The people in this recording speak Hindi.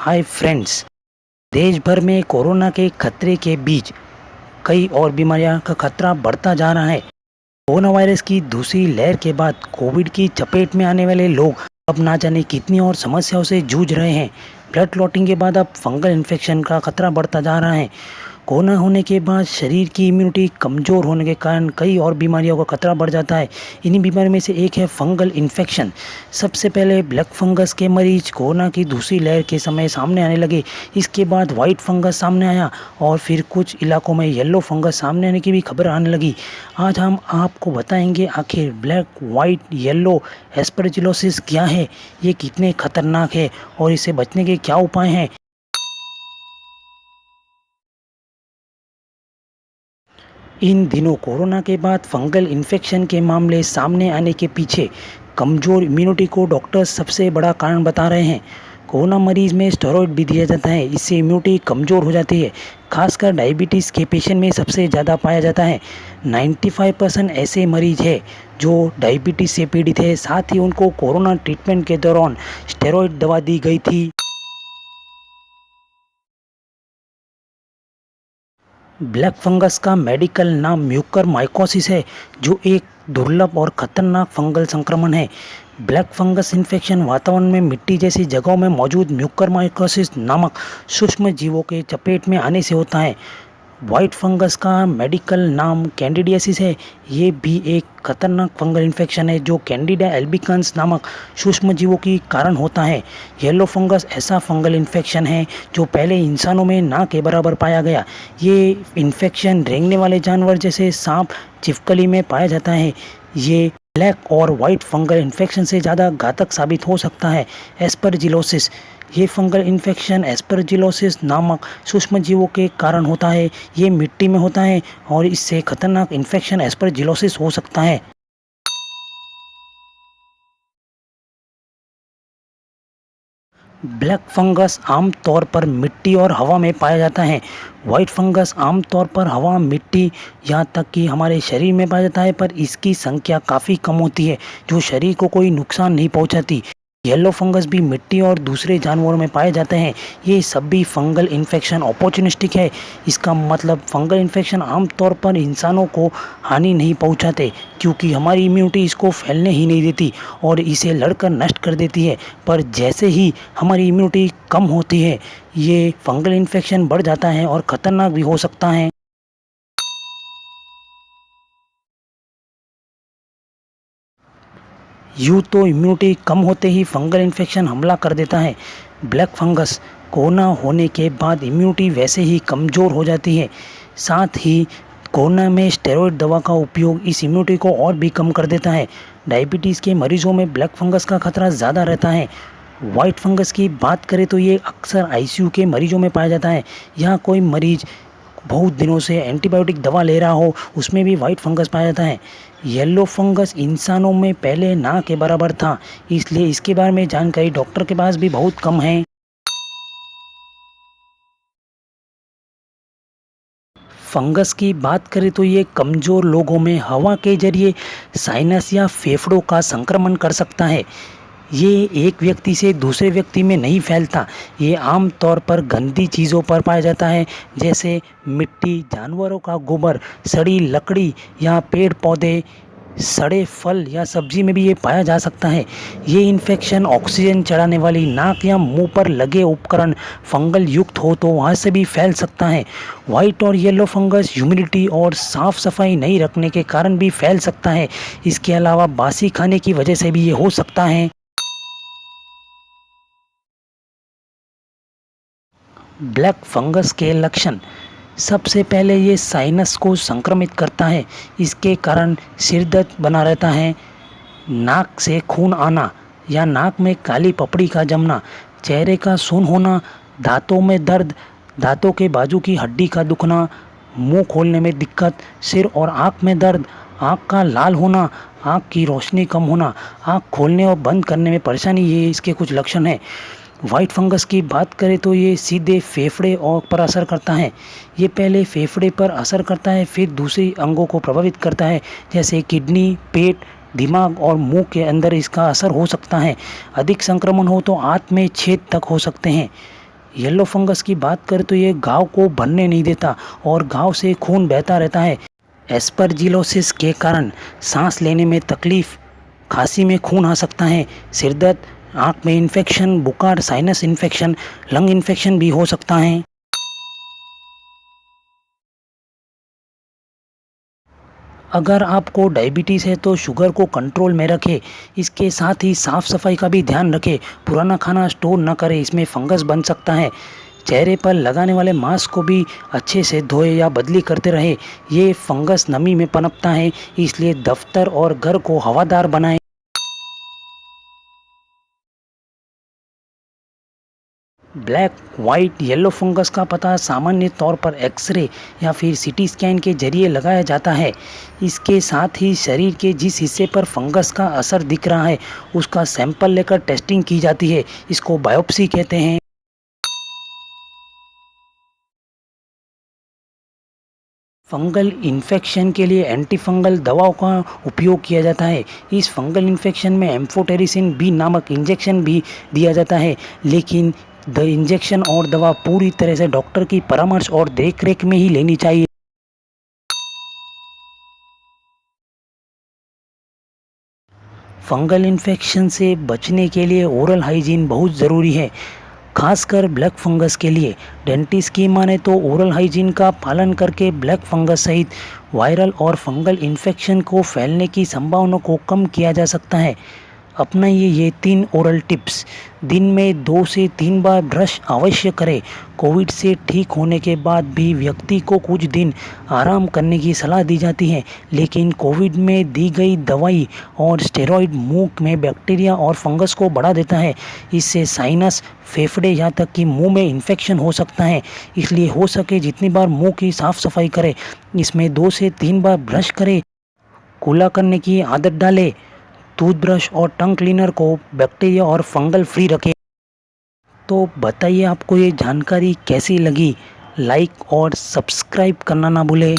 Hi friends. देश भर में कोरोना के खतरे के बीच कई और बीमारियां का खतरा बढ़ता जा रहा है। कोरोना वायरस की दूसरी लहर के बाद कोविड की चपेट में आने वाले लोग अब ना जाने कितनी और समस्याओं से जूझ रहे हैं। ब्लड क्लॉटिंग के बाद अब फंगल इन्फेक्शन का खतरा बढ़ता जा रहा है। कोरोना होने के बाद शरीर की इम्यूनिटी कमज़ोर होने के कारण कई और बीमारियों का खतरा बढ़ जाता है। इन्हीं बीमारियों में से एक है फंगल इन्फेक्शन। सबसे पहले ब्लैक फंगस के मरीज कोरोना की दूसरी लहर के समय सामने आने लगे। इसके बाद वाइट फंगस सामने आया और फिर कुछ इलाकों में येलो फंगस सामने आने की भी खबर आने लगी। आज हम आपको बताएंगे आखिर ब्लैक, वाइट, येलो एस्परजिलोसिस क्या है, ये कितने खतरनाक है और इससे बचने के क्या उपाय हैं। इन दिनों कोरोना के बाद फंगल इन्फेक्शन के मामले सामने आने के पीछे कमज़ोर इम्यूनिटी को डॉक्टर्स सबसे बड़ा कारण बता रहे हैं। कोरोना मरीज में स्टेरॉइड भी दिया जाता है, इससे इम्यूनिटी कमज़ोर हो जाती है। खासकर डायबिटीज़ के पेशेंट में सबसे ज़्यादा पाया जाता है। 95% ऐसे मरीज हैं जो डायबिटीज़ से पीड़ित है। साथ ही उनको कोरोना ट्रीटमेंट के दौरान स्टेरॉइड दवा दी गई थी। ब्लैक फंगस का मेडिकल नाम म्यूकरमाइकोसिस है, जो एक दुर्लभ और खतरनाक फंगल संक्रमण है। ब्लैक फंगस इन्फेक्शन वातावरण में मिट्टी जैसी जगहों में मौजूद म्यूकरमाइकोसिस नामक सूक्ष्म जीवों के चपेट में आने से होता है। वाइट फंगस का मेडिकल नाम कैंडिडियासिस है। ये भी एक खतरनाक फंगल इन्फेक्शन है जो कैंडिडा एल्बिकन्स नामक सूक्ष्म जीवों के कारण होता है। येलो फंगस ऐसा फंगल इन्फेक्शन है जो पहले इंसानों में ना के बराबर पाया गया। ये इन्फेक्शन रेंगने वाले जानवर जैसे सांप, छिपकली में पाया जाता है। ये ब्लैक और वाइट फंगल इन्फेक्शन से ज़्यादा घातक साबित हो सकता है। एस्परजिलोसिस, ये फंगल इन्फेक्शन एस्परजिलोसिस नामक सूक्ष्म जीवों के कारण होता है। ये मिट्टी में होता है और इससे खतरनाक इन्फेक्शन एस्परजिलोसिस हो सकता है। ब्लैक फंगस आमतौर पर मिट्टी और हवा में पाया जाता है। वाइट फंगस आमतौर पर हवा, मिट्टी, यहाँ तक कि हमारे शरीर में पाया जाता है, पर इसकी संख्या काफ़ी कम होती है जो शरीर को कोई नुकसान नहीं पहुँचाती। येलो फंगस भी मिट्टी और दूसरे जानवरों में पाए जाते हैं। ये सभी फंगल इन्फेक्शन अपॉर्चुनिस्टिक है। इसका मतलब फंगल इन्फेक्शन आमतौर पर इंसानों को हानि नहीं पहुंचाते, क्योंकि हमारी इम्यूनिटी इसको फैलने ही नहीं देती और इसे लड़कर नष्ट कर देती है। पर जैसे ही हमारी इम्यूनिटी कम होती है, ये फंगल इन्फेक्शन बढ़ जाता है और ख़तरनाक भी हो सकता है। यूँ तो इम्यूनिटी कम होते ही फंगल इन्फेक्शन हमला कर देता है। ब्लैक फंगस कोरोना होने के बाद इम्यूनिटी वैसे ही कमज़ोर हो जाती है। साथ ही कोरोना में स्टेरॉइड दवा का उपयोग इस इम्यूनिटी को और भी कम कर देता है। डायबिटीज़ के मरीजों में ब्लैक फंगस का खतरा ज़्यादा रहता है। वाइट फंगस की बात करें तो ये अक्सर आईसीयू के मरीजों में पाया जाता है। यहाँ कोई मरीज बहुत दिनों से एंटीबायोटिक दवा ले रहा हो, उसमें भी वाइट फंगस पाया जाता है। येलो फंगस इंसानों में पहले ना के बराबर था, इसलिए इसके बारे में जानकारी डॉक्टर के पास भी बहुत कम है। फंगस की बात करें तो ये कमज़ोर लोगों में हवा के जरिए साइनस या फेफड़ों का संक्रमण कर सकता है। ये एक व्यक्ति से दूसरे व्यक्ति में नहीं फैलता। ये आमतौर पर गंदी चीज़ों पर पाया जाता है, जैसे मिट्टी, जानवरों का गोबर, सड़ी लकड़ी या पेड़ पौधे, सड़े फल या सब्जी में भी ये पाया जा सकता है। ये इन्फेक्शन ऑक्सीजन चढ़ाने वाली नाक या मुंह पर लगे उपकरण फंगल युक्त हो तो वहाँ से भी फैल सकता है। वाइट और येलो फंगस ह्यूमिडिटी और साफ सफाई नहीं रखने के कारण भी फैल सकता है। इसके अलावा बासी खाने की वजह से भी ये हो सकता है। ब्लैक फंगस के लक्षण, सबसे पहले ये साइनस को संक्रमित करता है। इसके कारण सिर दर्द बना रहता है, नाक से खून आना या नाक में काली पपड़ी का जमना, चेहरे का सून होना, दांतों में दर्द, दांतों के बाजू की हड्डी का दुखना, मुंह खोलने में दिक्कत, सिर और आँख में दर्द, आँख का लाल होना, आँख की रोशनी कम होना, आँख खोलने और बंद करने में परेशानी, ये इसके कुछ लक्षण हैं। वाइट फंगस की बात करें तो ये सीधे फेफड़े और पर असर करता है। ये पहले फेफड़े पर असर करता है, फिर दूसरे अंगों को प्रभावित करता है, जैसे किडनी, पेट, दिमाग और मुंह के अंदर इसका असर हो सकता है। अधिक संक्रमण हो तो आंत में छेद तक हो सकते हैं। येलो फंगस की बात करें तो ये घाव को भरने नहीं देता और घाव से खून बहता रहता है। एस्परजिलोसिस के कारण सांस लेने में तकलीफ, खांसी में खून आ सकता है, सिरदर्द, आँख में इन्फेक्शन, बुखार, साइनस इन्फेक्शन, लंग इन्फेक्शन भी हो सकता है। अगर आपको डायबिटीज़ है तो शुगर को कंट्रोल में रखें। इसके साथ ही साफ़ सफाई का भी ध्यान रखें। पुराना खाना स्टोर न करें, इसमें फंगस बन सकता है। चेहरे पर लगाने वाले मास्क को भी अच्छे से धोए या बदली करते रहें। ये फंगस नमी में पनपता है, इसलिए दफ्तर और घर को हवादार बनाएं। ब्लैक, वाइट, येलो फंगस का पता सामान्य तौर पर एक्सरे या फिर सीटी स्कैन के जरिए लगाया जाता है। इसके साथ ही शरीर के जिस हिस्से पर फंगस का असर दिख रहा है उसका सैंपल लेकर टेस्टिंग की जाती है। इसको बायोप्सी कहते हैं। फंगल इन्फेक्शन के लिए एंटीफंगल दवाओं का उपयोग किया जाता है। इस फंगल इन्फेक्शन में एम्फोटेरिसिन बी नामक इंजेक्शन भी दिया जाता है, लेकिन द इंजेक्शन और दवा पूरी तरह से डॉक्टर की परामर्श और देखरेख में ही लेनी चाहिए। फंगल इन्फेक्शन से बचने के लिए ओरल हाइजीन बहुत ज़रूरी है, खासकर ब्लैक फंगस के लिए। डेंटिस्ट की माने तो ओरल हाइजीन का पालन करके ब्लैक फंगस सहित वायरल और फंगल इन्फेक्शन को फैलने की संभावना को कम किया जा सकता है। अपनाइए ये 3 ओरल टिप्स। दिन में 2 से 3 बार ब्रश अवश्य करें। कोविड से ठीक होने के बाद भी व्यक्ति को कुछ दिन आराम करने की सलाह दी जाती है, लेकिन कोविड में दी गई दवाई और स्टेरॉइड मुंह में बैक्टीरिया और फंगस को बढ़ा देता है। इससे साइनस, फेफड़े यहाँ तक कि मुंह में इन्फेक्शन हो सकता है। इसलिए हो सके जितनी बार मुंह की साफ सफाई करें। इसमें 2 से 3 बार ब्रश करें, कुल्ला करने की आदत डालें, टूथब्रश और टंग क्लीनर को बैक्टीरिया और फंगल फ्री रखें। तो बताइए आपको ये जानकारी कैसी लगी? लाइक और सब्सक्राइब करना ना भूलें।